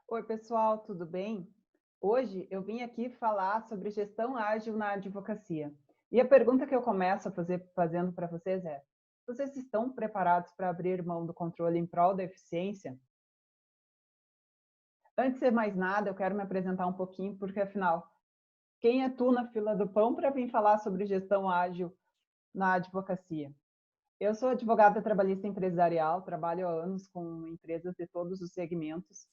Oi, pessoal, tudo bem? Hoje eu vim aqui falar sobre gestão ágil na advocacia. E a pergunta que eu começo fazendo para vocês é: vocês estão preparados para abrir mão do controle em prol da eficiência? Antes de mais nada, eu quero me apresentar um pouquinho, porque afinal, quem é tu na fila do pão para vir falar sobre gestão ágil na advocacia? Eu sou advogada trabalhista empresarial, trabalho há anos com empresas de todos os segmentos.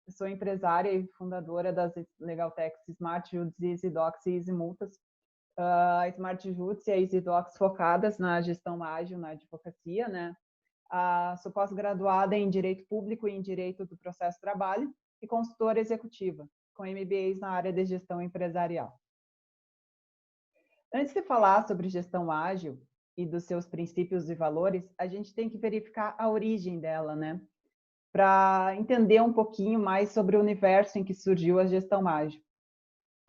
Eu sou empresária e fundadora das Legaltechs Smart Judice, EasyDocs e EasyMultas. A Smart Judice e a EasyDocs focadas na gestão ágil na advocacia, né? Sou pós-graduada em Direito Público e em Direito do Processo de Trabalho e consultora executiva, com MBAs na área de gestão empresarial. Antes de falar sobre gestão ágil e dos seus princípios e valores, a gente tem que verificar a origem dela, né? Para entender um pouquinho mais sobre o universo em que surgiu a gestão ágil.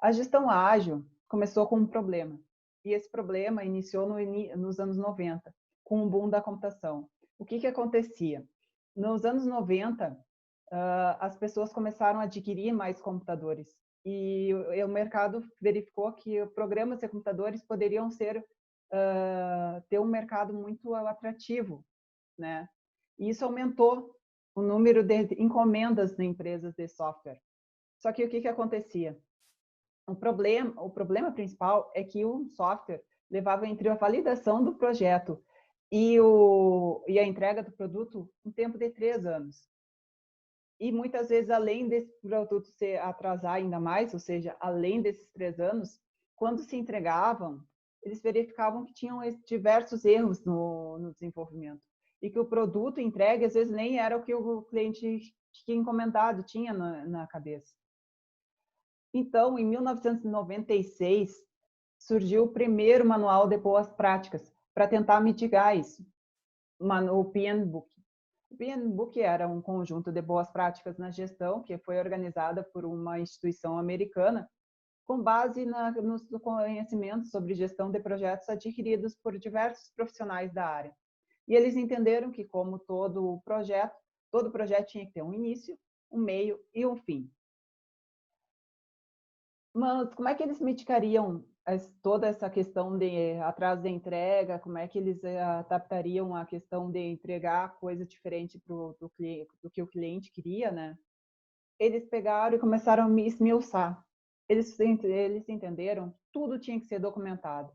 A gestão ágil começou com um problema, e esse problema iniciou nos anos 90, com o boom da computação. O que acontecia? Nos anos 90, as pessoas começaram a adquirir mais computadores, e o mercado verificou que programas de computadores poderiam ter um mercado muito atrativo, né? E isso aumentou o número de encomendas de empresas de software. Só que o que acontecia? O problema principal é que o software levava entre a validação do projeto e a entrega do produto um tempo de 3 anos. E muitas vezes, além desse produto se atrasar ainda mais, ou seja, além desses 3 anos, quando se entregavam, eles verificavam que tinham diversos erros no desenvolvimento. E que o produto entregue, às vezes, nem era o que o cliente tinha encomendado, tinha na cabeça. Então, em 1996, surgiu o primeiro manual de boas práticas para tentar mitigar isso, o PMBOK. O PMBOK era um conjunto de boas práticas na gestão que foi organizada por uma instituição americana com base nos conhecimentos sobre gestão de projetos adquiridos por diversos profissionais da área. E eles entenderam que, como todo projeto tinha que ter um início, um meio e um fim. Mas como é que eles mitigariam toda essa questão de atraso de entrega? Como é que eles adaptariam a questão de entregar coisa diferente do que o cliente queria, né? Eles pegaram e começaram a esmiuçar. Eles entenderam que tudo tinha que ser documentado.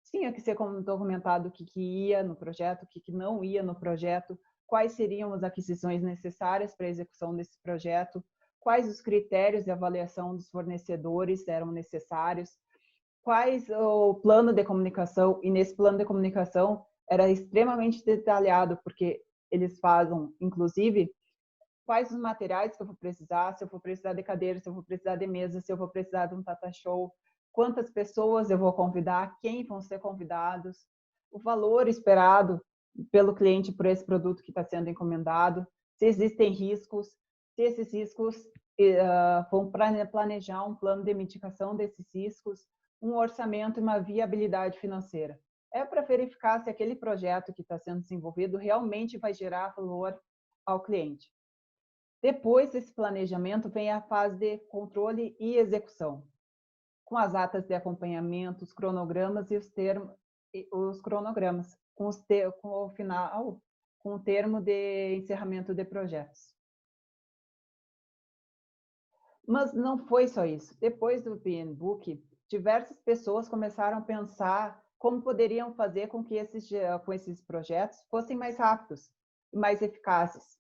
Tinha que ser documentado o que ia no projeto, o que não ia no projeto, quais seriam as aquisições necessárias para a execução desse projeto, quais os critérios de avaliação dos fornecedores eram necessários, quais o plano de comunicação, e nesse plano de comunicação era extremamente detalhado, porque eles fazem, inclusive, quais os materiais que eu vou precisar, se eu vou precisar de cadeira, se eu vou precisar de mesa, se eu vou precisar de um tata show, quantas pessoas eu vou convidar, quem vão ser convidados, o valor esperado pelo cliente por esse produto que está sendo encomendado, se existem riscos, se esses riscos vão planejar um plano de mitigação desses riscos, um orçamento e uma viabilidade financeira. É para verificar se aquele projeto que está sendo desenvolvido realmente vai gerar valor ao cliente. Depois desse planejamento vem a fase de controle e execução, com as atas de acompanhamento, os cronogramas e os cronogramas, com o final, com o termo de encerramento de projetos. Mas não foi só isso. Depois do PMBOK, diversas pessoas começaram a pensar como poderiam fazer com que esses projetos fossem mais rápidos e mais eficazes.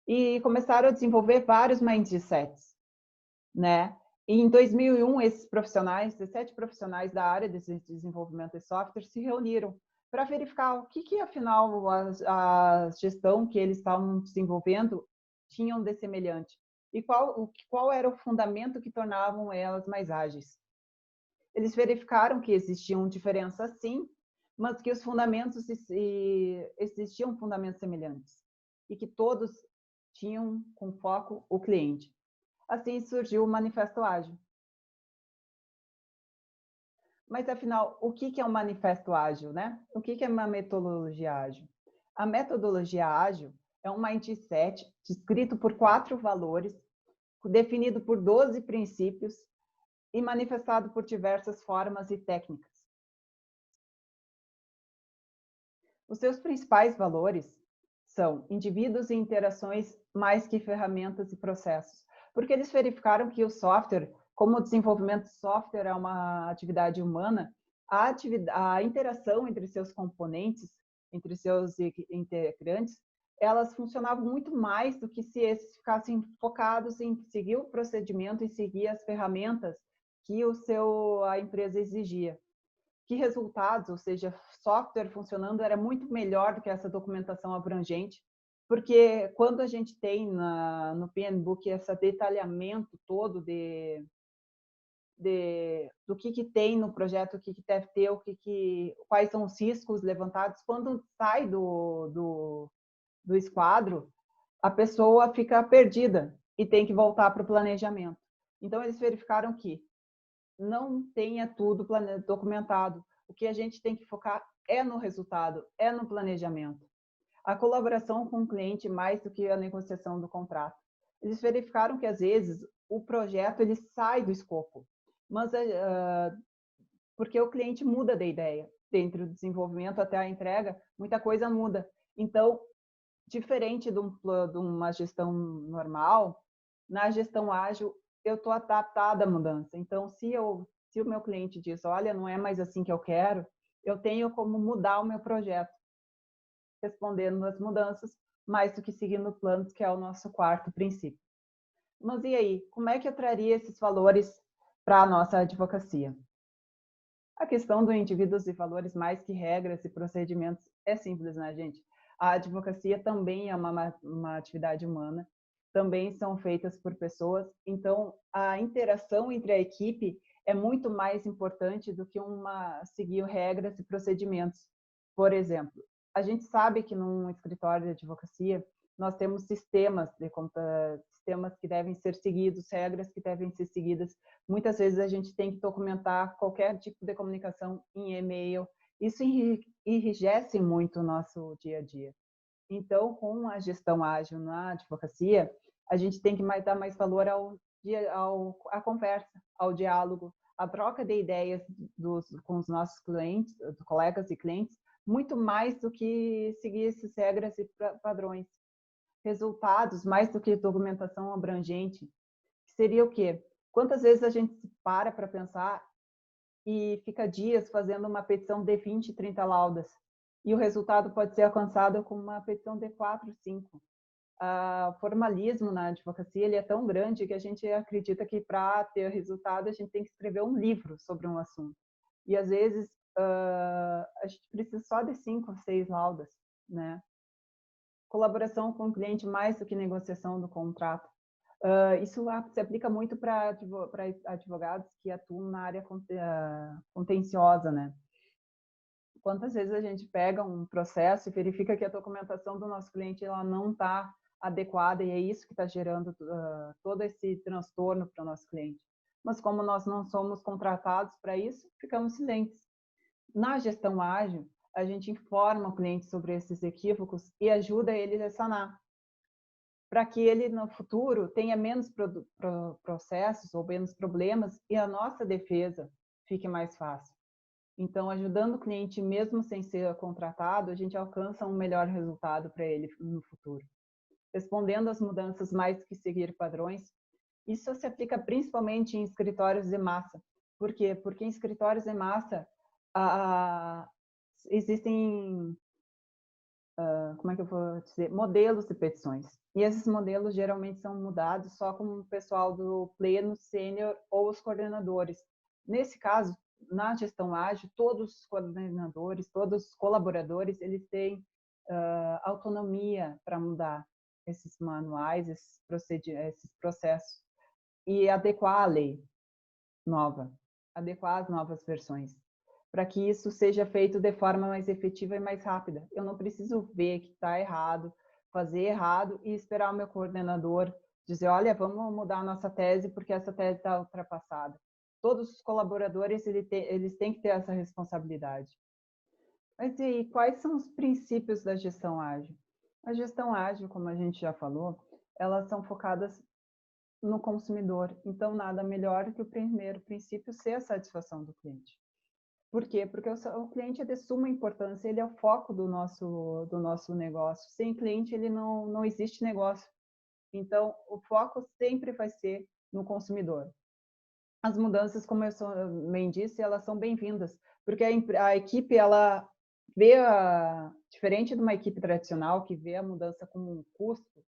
E começaram a desenvolver vários mindsets, né? E em 2001, esses profissionais, 17 profissionais da área de desenvolvimento de software, se reuniram para verificar o que afinal, a gestão que eles estavam desenvolvendo tinham de semelhante e qual era o fundamento que tornavam elas mais ágeis. Eles verificaram que existiam diferenças, sim, mas que os fundamentos existiam fundamentos semelhantes e que todos tinham com foco o cliente. Assim surgiu o Manifesto Ágil. Mas, afinal, o que é um Manifesto Ágil, né? O que é uma metodologia ágil? A metodologia ágil é um mindset descrito por 4 valores definido por 12 princípios e manifestado por diversas formas e técnicas. Os seus principais valores são indivíduos e interações mais que ferramentas e processos, porque eles verificaram que o software, como o desenvolvimento de software é uma atividade humana, a interação entre seus componentes, entre seus integrantes, elas funcionavam muito mais do que se esses ficassem focados em seguir o procedimento e seguir as ferramentas que a empresa exigia. Que resultados, ou seja, software funcionando era muito melhor do que essa documentação abrangente, porque quando a gente tem no PMBOK esse detalhamento todo do que tem no projeto, o que deve ter, quais são os riscos levantados, quando sai do esquadro, a pessoa fica perdida e tem que voltar para o planejamento. Então, eles verificaram que não tenha tudo documentado. O que a gente tem que focar é no resultado, é no planejamento. A colaboração com o cliente mais do que a negociação do contrato. Eles verificaram que, às vezes, o projeto ele sai do escopo, mas porque o cliente muda de ideia. Dentro do desenvolvimento até a entrega, muita coisa muda. Então, diferente de uma gestão normal, na gestão ágil, eu estou adaptada à mudança. Então, se o meu cliente diz, olha, não é mais assim que eu quero, eu tenho como mudar o meu projeto, respondendo às mudanças, mais do que seguindo planos, que é o nosso quarto princípio. Mas e aí, como é que eu traria esses valores para a nossa advocacia? A questão do indivíduos e valores mais que regras e procedimentos é simples, né, gente? A advocacia também é uma atividade humana, também são feitas por pessoas, então a interação entre a equipe é muito mais importante do que seguir regras e procedimentos. Por exemplo, a gente sabe que num escritório de advocacia nós temos sistemas que devem ser seguidos, regras que devem ser seguidas. Muitas vezes a gente tem que documentar qualquer tipo de comunicação em e-mail. Isso enrijece muito o nosso dia a dia. Então, com a gestão ágil na advocacia, a gente tem que dar mais valor à conversa, ao diálogo, à troca de ideias com os nossos clientes, colegas e clientes, muito mais do que seguir essas regras e padrões. Resultados, mais do que documentação abrangente, seria o quê? Quantas vezes a gente para pensar e fica dias fazendo uma petição de 20, 30 laudas, e o resultado pode ser alcançado com uma petição de 4, 5. O formalismo na advocacia ele é tão grande que a gente acredita que para ter resultado a gente tem que escrever um livro sobre um assunto. E às vezes a gente precisa só de 5 ou 6 laudas, né? Colaboração com o cliente mais do que negociação do contrato. Isso se aplica muito para advogados que atuam na área contenciosa, né? Quantas vezes a gente pega um processo e verifica que a documentação do nosso cliente ela não está adequada e é isso que está gerando todo esse transtorno para o nosso cliente. Mas como nós não somos contratados para isso, ficamos silentes. Na gestão ágil, a gente informa o cliente sobre esses equívocos e ajuda ele a sanar, para que ele no futuro tenha menos processos ou menos problemas e a nossa defesa fique mais fácil. Então, ajudando o cliente mesmo sem ser contratado, a gente alcança um melhor resultado para ele no futuro. Respondendo às mudanças mais que seguir padrões, isso se aplica principalmente em escritórios de massa. Por quê? Porque em escritórios de massa existem, como é que eu vou dizer, modelos de petições. E esses modelos geralmente são mudados só com o pessoal do pleno, sênior ou os coordenadores. Nesse caso, na gestão ágil, todos os coordenadores, todos os colaboradores, eles têm autonomia para mudar esses manuais, esses processos e adequar a lei nova, adequar as novas versões, para que isso seja feito de forma mais efetiva e mais rápida. Eu não preciso ver que está errado, fazer errado e esperar o meu coordenador dizer, olha, vamos mudar a nossa tese porque essa tese está ultrapassada. Todos os colaboradores eles têm que ter essa responsabilidade. Mas e aí, quais são os princípios da gestão ágil? A gestão ágil, como a gente já falou, elas são focadas no consumidor. Então, nada melhor que o primeiro princípio ser a satisfação do cliente. Por quê? Porque o cliente é de suma importância, ele é o foco do nosso negócio. Sem cliente, ele não existe negócio. Então, o foco sempre vai ser no consumidor. As mudanças, como eu também disse, elas são bem-vindas, porque a equipe, ela vê, diferente de uma equipe tradicional, que vê a mudança como um custo,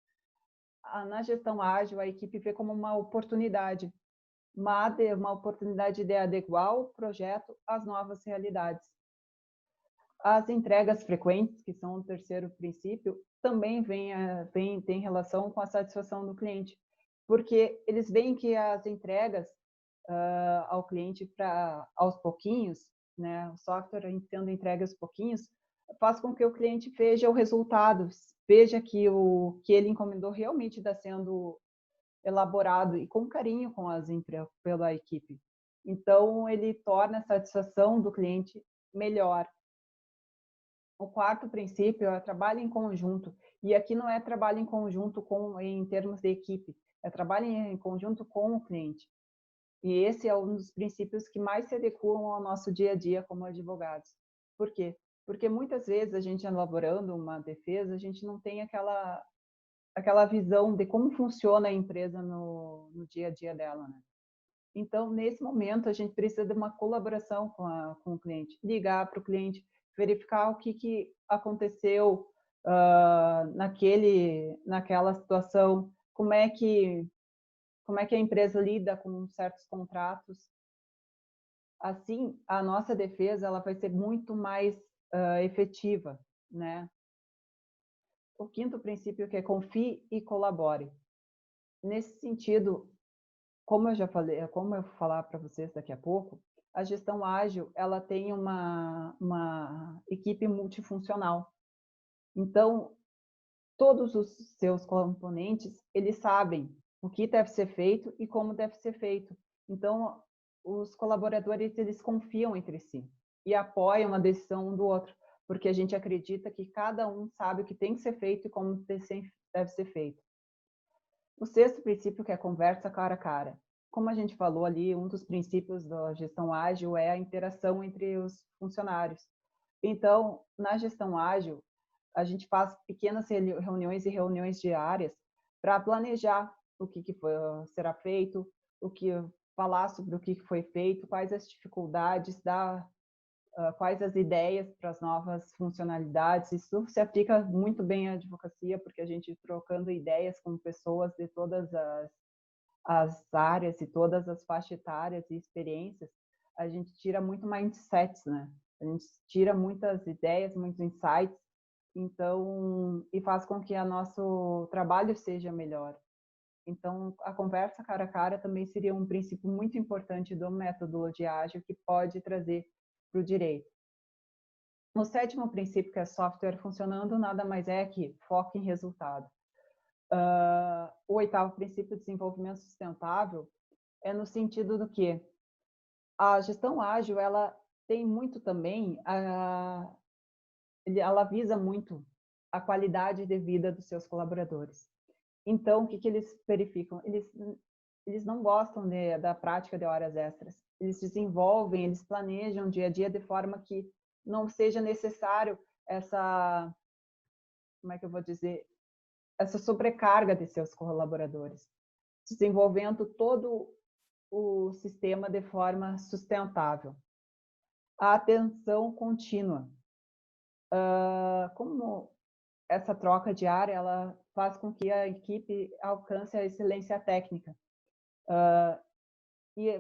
na gestão ágil, a equipe vê como uma oportunidade, uma oportunidade de adequar o projeto às novas realidades. As entregas frequentes, que são o terceiro princípio, também têm relação com a satisfação do cliente, porque eles veem que as entregas ao cliente aos pouquinhos, né, o software sendo entregue aos pouquinhos, faz com que o cliente veja o resultado, veja que o que ele encomendou realmente está sendo elaborado e com carinho pela equipe. Então, ele torna a satisfação do cliente melhor. O quarto princípio é trabalho em conjunto. E aqui não é trabalho em conjunto em termos de equipe, é trabalho em conjunto com o cliente. E esse é um dos princípios que mais se adequam ao nosso dia a dia como advogados. Por quê? Porque muitas vezes a gente elaborando uma defesa, a gente não tem aquela visão de como funciona a empresa no dia a dia dela, né? Então, nesse momento, a gente precisa de uma colaboração com o cliente, ligar para o cliente, verificar o que aconteceu naquela situação, como é que a empresa lida com certos contratos. Assim, a nossa defesa ela vai ser muito mais efetiva, né? O quinto princípio que é confie e colabore. Nesse sentido, como eu já falei, como eu vou falar para vocês daqui a pouco, a gestão ágil ela tem uma equipe multifuncional. Então, todos os seus componentes, eles sabem o que deve ser feito e como deve ser feito. Então, os colaboradores, eles confiam entre si e apoiam a decisão um do outro, porque a gente acredita que cada um sabe o que tem que ser feito e como deve ser feito. O sexto princípio, que é a conversa cara a cara. Como a gente falou ali, um dos princípios da gestão ágil é a interação entre os funcionários. Então, na gestão ágil, a gente faz pequenas reuniões e reuniões diárias para planejar o que será feito, falar sobre o que foi feito, quais as dificuldades, quais as ideias para as novas funcionalidades. Isso se aplica muito bem à advocacia, porque a gente trocando ideias com pessoas de todas as áreas e todas as faixas etárias e experiências, a gente tira muito mindsets, né? A gente tira muitas ideias, muitos insights, então, e faz com que o nosso trabalho seja melhor. Então, a conversa cara a cara também seria um princípio muito importante do metodologia ágil que pode trazer para o direito. O sétimo princípio, que é software funcionando, nada mais é que foco em resultado. O oitavo princípio, desenvolvimento sustentável, é no sentido do que a gestão ágil, ela tem muito também, ela visa muito a qualidade de vida dos seus colaboradores. Então, o que eles verificam? Eles não gostam da prática de horas extras. Eles desenvolvem, eles planejam o dia a dia de forma que não seja necessário como é que eu vou dizer, essa sobrecarga de seus colaboradores, desenvolvendo todo o sistema de forma sustentável. A atenção contínua. Como essa troca diária, ela faz com que a equipe alcance a excelência técnica.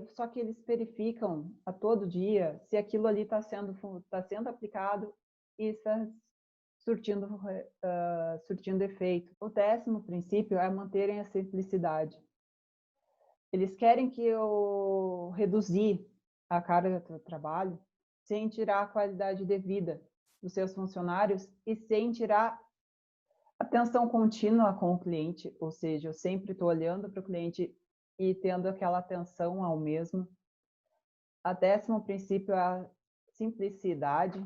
Só que eles verificam a todo dia se aquilo ali está sendo aplicado e está surtindo efeito. O décimo princípio é manterem a simplicidade. Eles querem que eu reduzir a carga do trabalho sem tirar a qualidade de vida dos seus funcionários e sem tirar atenção contínua com o cliente, ou seja, eu sempre estou olhando para o cliente e tendo aquela atenção ao mesmo. A décimo princípio é a simplicidade.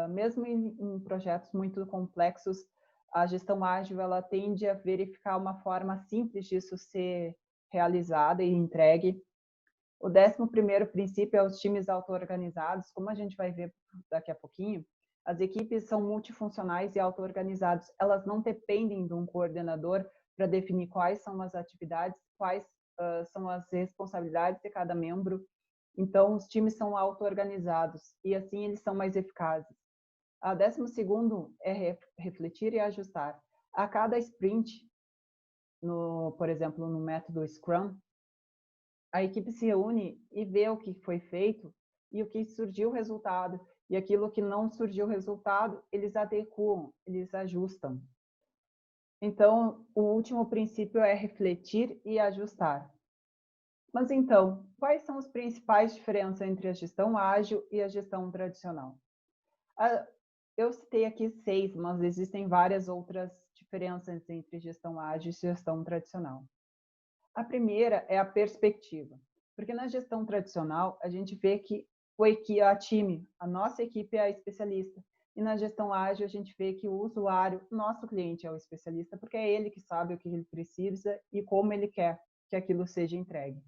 Mesmo em projetos muito complexos, A gestão ágil, ela tende a verificar uma forma simples disso ser realizada e entregue. O 11º princípio é os times auto-organizados. Como a gente vai ver daqui a pouquinho, as equipes são multifuncionais e auto-organizadas. Elas não dependem de um coordenador para definir quais são as atividades, quais são as responsabilidades de cada membro. Então, os times são auto-organizados e assim eles são mais eficazes. A 12º é refletir e ajustar. A cada sprint, por exemplo, no método Scrum, a equipe se reúne e vê o que foi feito e o que surgiu o resultado. E aquilo que não surgiu o resultado, eles adequam, eles ajustam. Então, o último princípio é refletir e ajustar. Mas então, quais são as principais diferenças entre a gestão ágil e a gestão tradicional? Eu citei aqui 6, mas existem várias outras diferenças entre gestão ágil e gestão tradicional. A primeira é a perspectiva, porque na gestão tradicional a gente vê que a time, a nossa equipe é a especialista, e na gestão ágil a gente vê que o usuário, nosso cliente é o especialista, porque é ele que sabe o que ele precisa e como ele quer que aquilo seja entregue.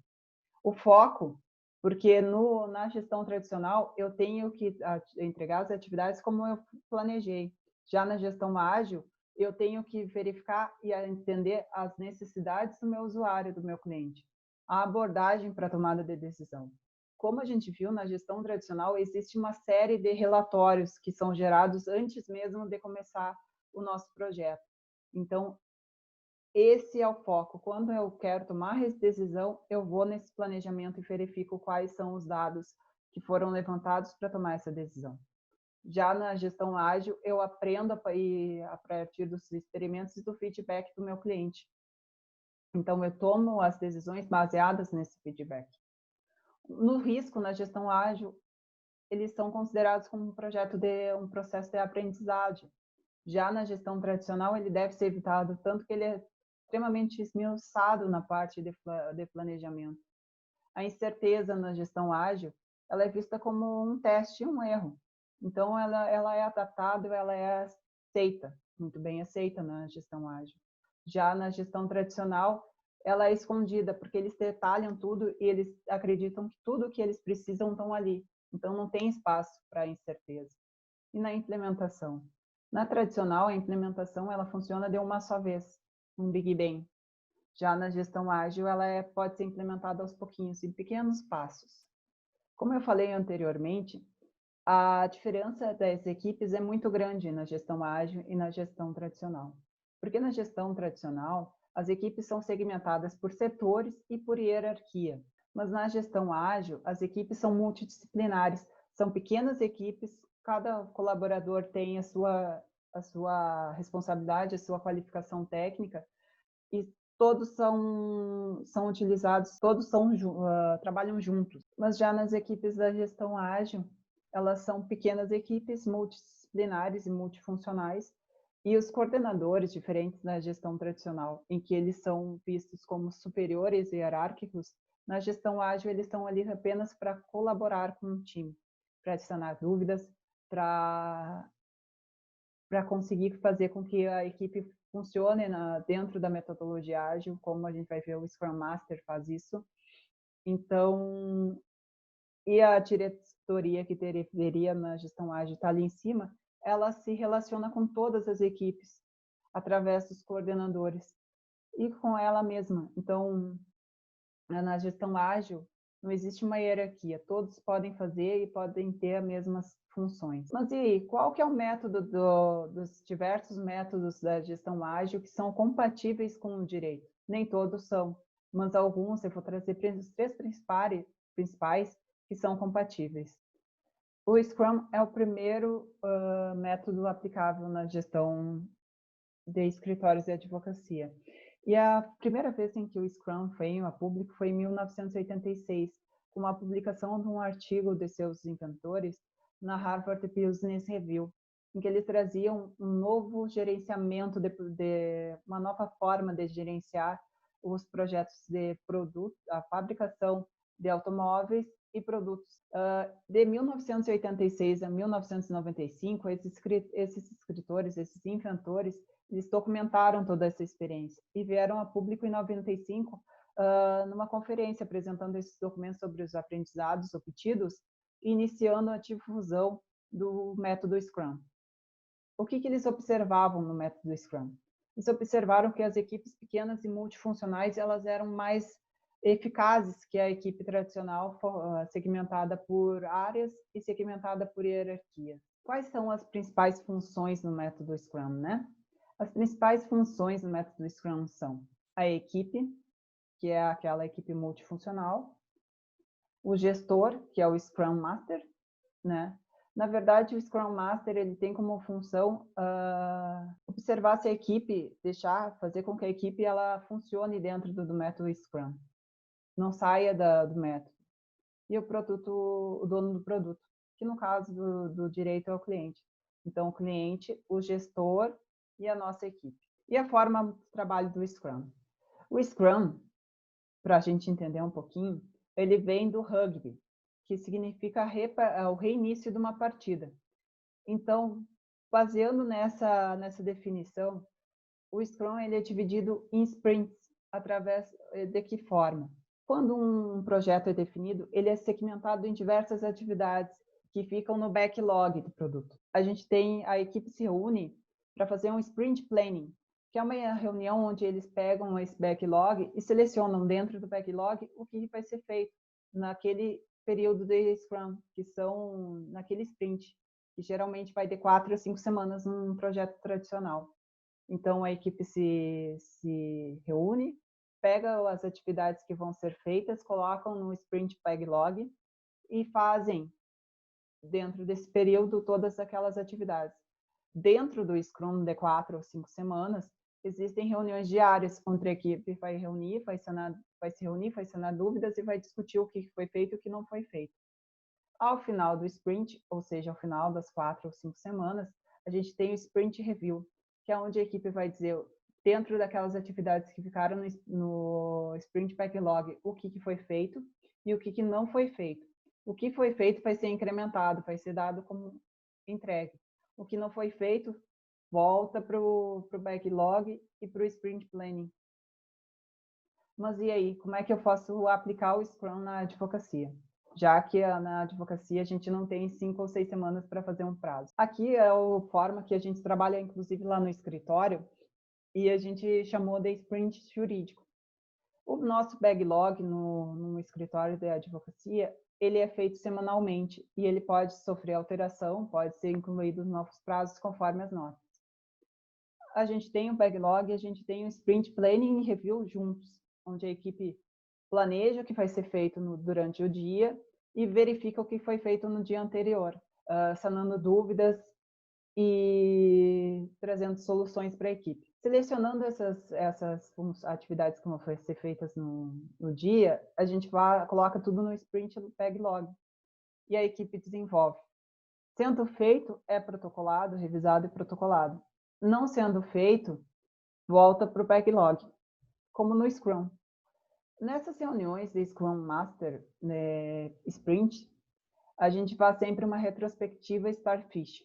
O foco, porque na gestão tradicional eu tenho que entregar as atividades como eu planejei. Já na gestão ágil, eu tenho que verificar e entender as necessidades do meu usuário, do meu cliente. A abordagem para a tomada de decisão. Como a gente viu, na gestão tradicional existe uma série de relatórios que são gerados antes mesmo de começar o nosso projeto. Então, esse é o foco. Quando eu quero tomar decisão, eu vou nesse planejamento e verifico quais são os dados que foram levantados para tomar essa decisão. Já na gestão ágil, eu aprendo a partir dos experimentos e do feedback do meu cliente. Então, eu tomo as decisões baseadas nesse feedback. No risco, na gestão ágil, eles são considerados como um processo de aprendizagem. Já na gestão tradicional, ele deve ser evitado, tanto que ele é extremamente esmiuçado na parte de planejamento. A incerteza na gestão ágil, ela é vista como um teste e um erro. Então, ela é adaptada, ela é aceita, muito bem aceita na gestão ágil. Já na gestão tradicional, ela é escondida, porque eles detalham tudo e eles acreditam que tudo que eles precisam estão ali. Então, não tem espaço para incerteza. E na implementação? Na tradicional, a implementação ela funciona de uma só vez, um Big Bang. Já na gestão ágil, ela pode ser implementada aos pouquinhos, em pequenos passos. Como eu falei anteriormente, a diferença das equipes é muito grande na gestão ágil e na gestão tradicional. Porque na gestão tradicional, as equipes são segmentadas por setores e por hierarquia. Mas na gestão ágil, as equipes são multidisciplinares, são pequenas equipes, cada colaborador tem a sua responsabilidade, a sua qualificação técnica, e todos são utilizados, todos trabalham juntos. Mas já nas equipes da gestão ágil, elas são pequenas equipes multidisciplinares e multifuncionais, e os coordenadores, diferentes da gestão tradicional, em que eles são vistos como superiores hierárquicos, na gestão ágil eles estão ali apenas para colaborar com o time, para adicionar dúvidas, para conseguir fazer com que a equipe funcione dentro da metodologia ágil, como a gente vai ver o Scrum Master faz isso. Então, e a diretoria que deveria na gestão ágil estar ali em cima, ela se relaciona com todas as equipes através dos coordenadores e com ela mesma. Então, na gestão ágil, não existe uma hierarquia, todos podem fazer e podem ter as mesmas funções. Mas e aí, qual que é o método dos diversos métodos da gestão ágil que são compatíveis com o direito? Nem todos são, mas alguns, eu vou trazer os 3 principais que são compatíveis. O Scrum é o primeiro método aplicável na gestão de escritórios de advocacia. E a primeira vez em que o Scrum veio a público foi em 1986, com a publicação de um artigo de seus inventores na Harvard Business Review, em que eles traziam um novo gerenciamento, uma nova forma de gerenciar os projetos de produto, a fabricação de automóveis e produtos. De 1986 a 1995, esses escritores, esses inventores, eles documentaram toda essa experiência e vieram a público em 95, numa conferência apresentando esses documentos sobre os aprendizados obtidos e iniciando a difusão do método Scrum. O que eles observavam no método Scrum? Eles observaram que as equipes pequenas e multifuncionais elas eram mais eficazes que a equipe tradicional segmentada por áreas e segmentada por hierarquia. Quais são as principais funções no método Scrum, né? As principais funções no método Scrum são a equipe, que é aquela equipe multifuncional, o gestor, que é o Scrum Master, né? Na verdade, o Scrum Master ele tem como função observar se a equipe, fazer com que a equipe ela funcione dentro do método Scrum, não saia do método. E o dono do produto, que no caso do direito é o cliente. Então, o cliente, o gestor e a nossa equipe. E a forma de trabalho do Scrum. O Scrum, para a gente entender um pouquinho, ele vem do rugby, que significa o reinício de uma partida. Então, baseando nessa definição, o Scrum ele é dividido em sprints, através de que forma? Quando um projeto é definido, ele é segmentado em diversas atividades que ficam no backlog do produto. A equipe se reúne para fazer um sprint planning, que é uma reunião onde eles pegam esse backlog e selecionam dentro do backlog o que vai ser feito naquele período de Scrum, que são naquele sprint, que geralmente vai de 4 a 5 semanas num projeto tradicional. Então, a equipe se reúne, pega as atividades que vão ser feitas, colocam no sprint backlog e fazem, dentro desse período, todas aquelas atividades. Dentro do Scrum de 4 ou 5 semanas, existem reuniões diárias, onde a equipe vai se reunir, vai sanar dúvidas e vai discutir o que foi feito e o que não foi feito. Ao final do sprint, ou seja, ao final das 4 ou 5 semanas, a gente tem o sprint review, que é onde a equipe vai dizer, dentro daquelas atividades que ficaram no sprint backlog, o que foi feito e o que não foi feito. O que foi feito vai ser incrementado, vai ser dado como entregue. O que não foi feito, volta para o backlog e para o sprint planning. Mas e aí, como é que eu posso aplicar o Scrum na advocacia? Já que na advocacia a gente não tem 5 ou 6 semanas para fazer um prazo. Aqui é a forma que a gente trabalha, inclusive, lá no escritório, e a gente chamou de sprint jurídico. O nosso backlog no escritório de advocacia, ele é feito semanalmente e ele pode sofrer alteração, pode ser incluído novos prazos conforme as notas. A gente tem um backlog, a gente tem um sprint planning e review juntos, onde a equipe planeja o que vai ser feito durante o dia e verifica o que foi feito no dia anterior, sanando dúvidas e trazendo soluções para a equipe. Selecionando essas atividades que vão ser feitas no dia, a gente coloca tudo no sprint backlog e a equipe desenvolve. Sendo feito, é protocolado, revisado e protocolado. Não sendo feito, volta para o backlog, como no Scrum. Nessas reuniões de Scrum Master Sprint, a gente faz sempre uma retrospectiva Starfish,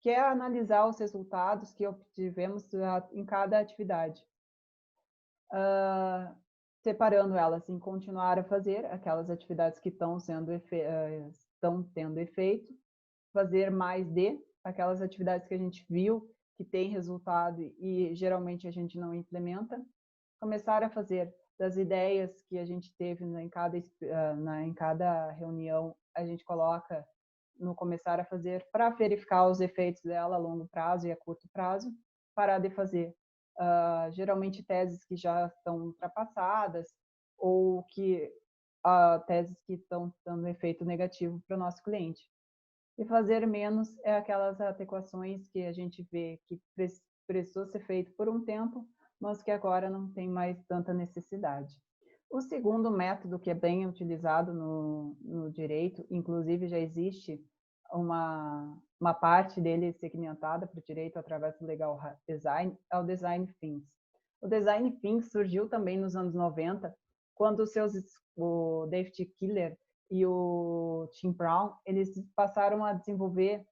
que é analisar os resultados que obtivemos em cada atividade, separando elas em continuar a fazer aquelas atividades que estão tendo efeito, fazer mais de aquelas atividades que a gente viu que tem resultado e geralmente a gente não implementa, começar a fazer das ideias que a gente teve em cada reunião, a gente coloca no começar a fazer para verificar os efeitos dela a longo prazo e a curto prazo, parar de fazer. Geralmente teses que já estão ultrapassadas ou teses que estão dando efeito negativo para o nosso cliente. E fazer menos é aquelas adequações que a gente vê que precisou ser feito por um tempo, mas que agora não tem mais tanta necessidade. O segundo método que é bem utilizado no direito, inclusive já existe uma parte dele segmentada para o direito através do legal design, é o design thinking. O design thinking surgiu também nos anos 90, quando o David Killer e o Tim Brown, eles passaram a desenvolver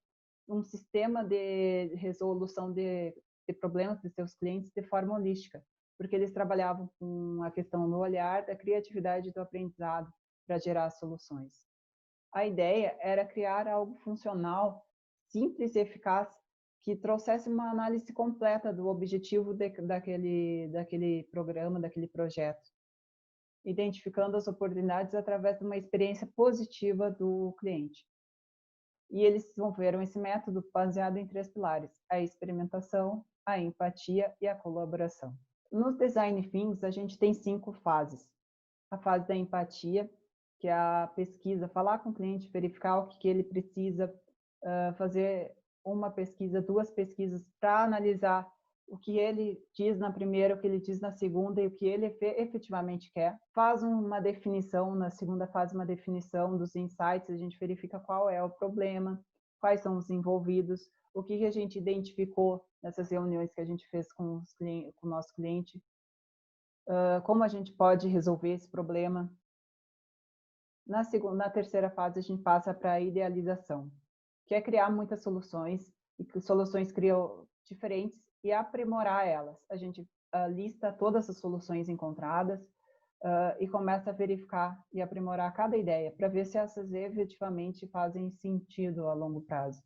um sistema de resolução de problemas de seus clientes de forma holística, porque eles trabalhavam com a questão do olhar, da criatividade e do aprendizado para gerar soluções. A ideia era criar algo funcional, simples e eficaz, que trouxesse uma análise completa do objetivo daquele programa, daquele projeto, identificando as oportunidades através de uma experiência positiva do cliente. E eles desenvolveram esse método baseado em 3 pilares: a experimentação, a empatia e a colaboração. Nos Design Thinking, a gente tem 5 fases. A fase da empatia, que é a pesquisa, falar com o cliente, verificar o que ele precisa, fazer uma pesquisa, 2 pesquisas para analisar o que ele diz na primeira, o que ele diz na segunda e o que ele efetivamente quer. Faz uma definição, na segunda fase, uma definição dos insights, a gente verifica qual é o problema, quais são os envolvidos, o que a gente identificou nessas reuniões que a gente fez com o nosso cliente, como a gente pode resolver esse problema. Na terceira fase, a gente passa para a idealização, que é criar muitas soluções, e que soluções criam diferentes e aprimorar elas. A gente lista todas as soluções encontradas e começa a verificar e aprimorar cada ideia, para ver se essas efetivamente fazem sentido a longo prazo.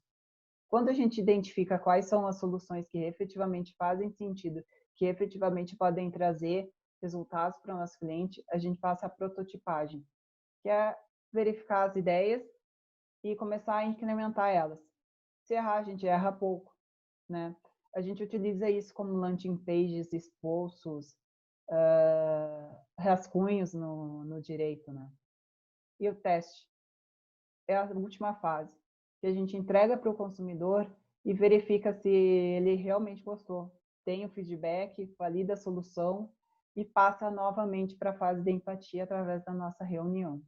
Quando a gente identifica quais são as soluções que efetivamente fazem sentido, que efetivamente podem trazer resultados para o nosso cliente, a gente passa a prototipagem, que é verificar as ideias e começar a incrementar elas. Se errar, a gente erra pouco, né? A gente utiliza isso como landing pages, esboços, rascunhos no direito, né? E o teste é a última fase, que a gente entrega para o consumidor e verifica se ele realmente gostou. Tem o feedback, valida a solução e passa novamente para a fase de empatia através da nossa reunião.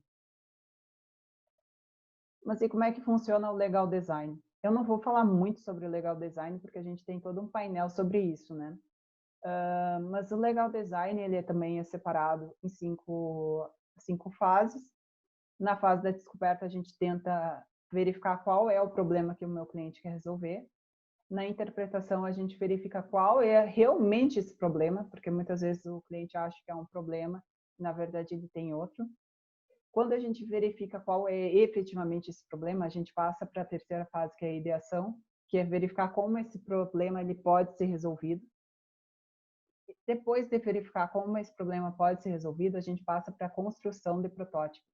Mas e como é que funciona o legal design? Eu não vou falar muito sobre o legal design, porque a gente tem todo um painel sobre isso, né? Mas o legal design, ele também é separado em cinco fases. Na fase da descoberta, a gente tenta verificar qual é o problema que o meu cliente quer resolver. Na interpretação, a gente verifica qual é realmente esse problema, porque muitas vezes o cliente acha que é um problema, na verdade ele tem outro. Quando a gente verifica qual é efetivamente esse problema, a gente passa para a terceira fase, que é a ideação, que é verificar como esse problema ele pode ser resolvido. Depois de verificar como esse problema pode ser resolvido, a gente passa para a construção de protótipo,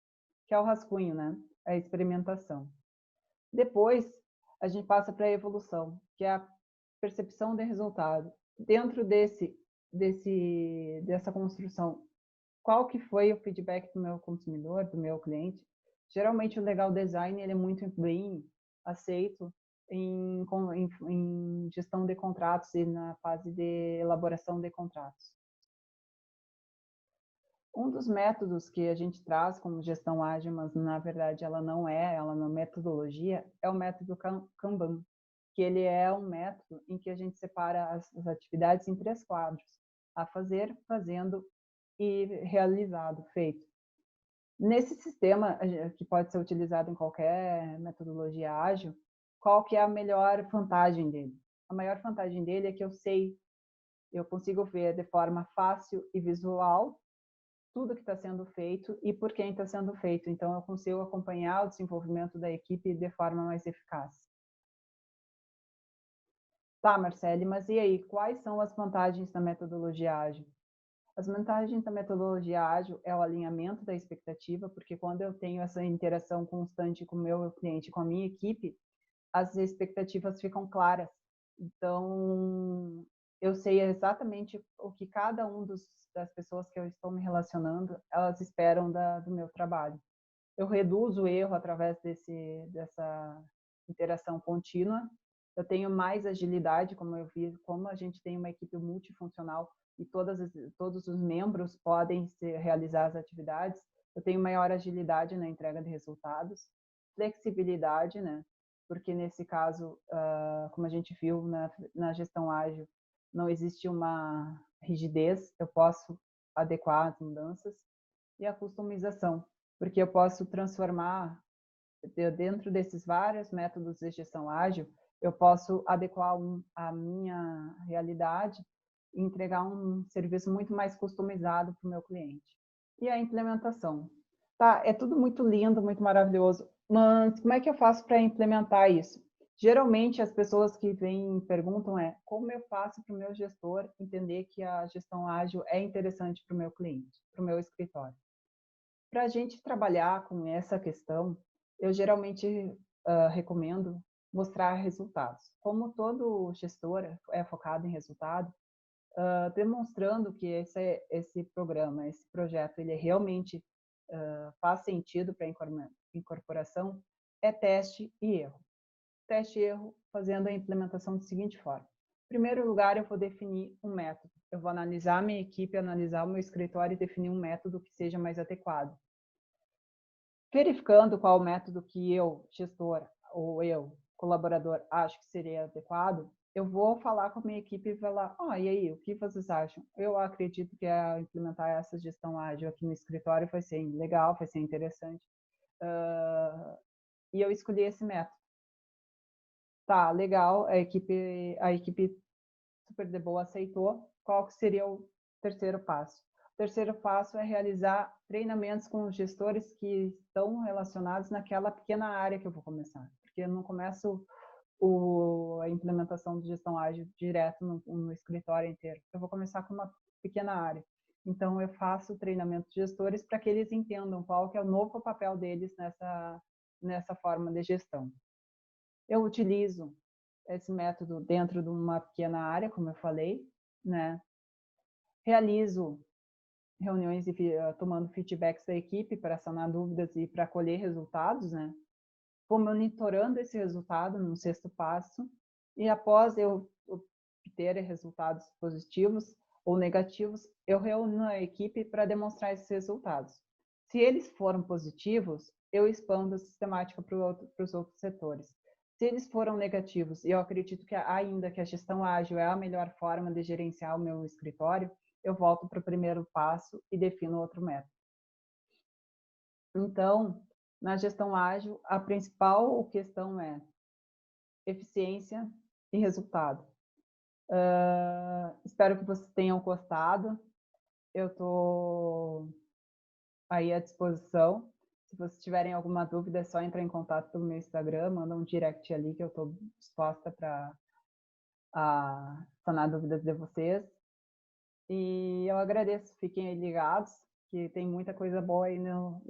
que é o rascunho, né? A experimentação. Depois, a gente passa para a evolução, que é a percepção de resultado. Dentro dessa construção, qual que foi o feedback do meu consumidor, do meu cliente? Geralmente, o legal design ele é muito bem aceito em gestão de contratos e na fase de elaboração de contratos. Um dos métodos que a gente traz como gestão ágil, mas na verdade ela não é uma metodologia, é o método Kanban, que ele é um método em que a gente separa as atividades em 3 quadros: a fazer, fazendo e realizado, feito. Nesse sistema, que pode ser utilizado em qualquer metodologia ágil, qual que é a melhor vantagem dele? A maior vantagem dele é que eu consigo ver de forma fácil e visual tudo que está sendo feito e por quem está sendo feito. Então, eu consigo acompanhar o desenvolvimento da equipe de forma mais eficaz. Tá, Marcele, mas e aí, quais são as vantagens da metodologia ágil? As vantagens da metodologia ágil é o alinhamento da expectativa, porque quando eu tenho essa interação constante com o meu cliente, com a minha equipe, as expectativas ficam claras. Então, eu sei exatamente o que cada um das pessoas que eu estou me relacionando, elas esperam do meu trabalho. Eu reduzo o erro através dessa interação contínua. Eu tenho mais agilidade, como eu vi, como a gente tem uma equipe multifuncional e todos os membros podem realizar as atividades, eu tenho maior agilidade na entrega de resultados, flexibilidade, né? Porque nesse caso, como a gente viu na gestão ágil, não existe uma rigidez, eu posso adequar as mudanças, e a customização, porque eu posso transformar, dentro desses vários métodos de gestão ágil, eu posso adequar a minha realidade e entregar um serviço muito mais customizado para o meu cliente. E a implementação. Tá, é tudo muito lindo, muito maravilhoso, mas como é que eu faço para implementar isso? Geralmente, as pessoas que vêm e perguntam como eu faço para o meu gestor entender que a gestão ágil é interessante para o meu cliente, para o meu escritório. Para a gente trabalhar com essa questão, eu geralmente recomendo mostrar resultados. Como todo gestor é focado em resultado, demonstrando que esse programa, esse projeto, ele realmente faz sentido para a incorporação, é teste e erro. Teste e erro fazendo a implementação da seguinte forma. Em primeiro lugar, eu vou definir um método. Eu vou analisar a minha equipe, analisar o meu escritório e definir um método que seja mais adequado. Verificando qual método que eu, gestor, ou eu, colaborador, acho que seria adequado, eu vou falar com a minha equipe e falar, e aí, o que vocês acham? Eu acredito que implementar essa gestão ágil aqui no escritório vai ser legal, vai ser interessante. E eu escolhi esse método. Tá, legal, a equipe super de boa aceitou. Qual que seria o terceiro passo? O terceiro passo é realizar treinamentos com os gestores que estão relacionados naquela pequena área que eu vou começar. Porque eu não começo a implementação de gestão ágil direto no escritório inteiro. Eu vou começar com uma pequena área. Então, eu faço treinamento de gestores para que eles entendam qual que é o novo papel deles nessa forma de gestão. Eu utilizo esse método dentro de uma pequena área, como eu falei, né? Realizo reuniões tomando feedbacks da equipe para sanar dúvidas e para colher resultados, né? Vou monitorando esse resultado no sexto passo e após eu obter resultados positivos ou negativos, eu reúno a equipe para demonstrar esses resultados. Se eles foram positivos, eu expando a sistemática para os outros setores. Se eles foram negativos, e eu acredito que ainda que a gestão ágil é a melhor forma de gerenciar o meu escritório, eu volto para o primeiro passo e defino outro método. Então, na gestão ágil, a principal questão é eficiência e resultado. Espero que vocês tenham gostado. Eu estou aí à disposição. Se vocês tiverem alguma dúvida, é só entrar em contato pelo meu Instagram, manda um direct ali que eu estou disposta para sanar dúvidas de vocês. E eu agradeço, fiquem aí ligados, que tem muita coisa boa aí no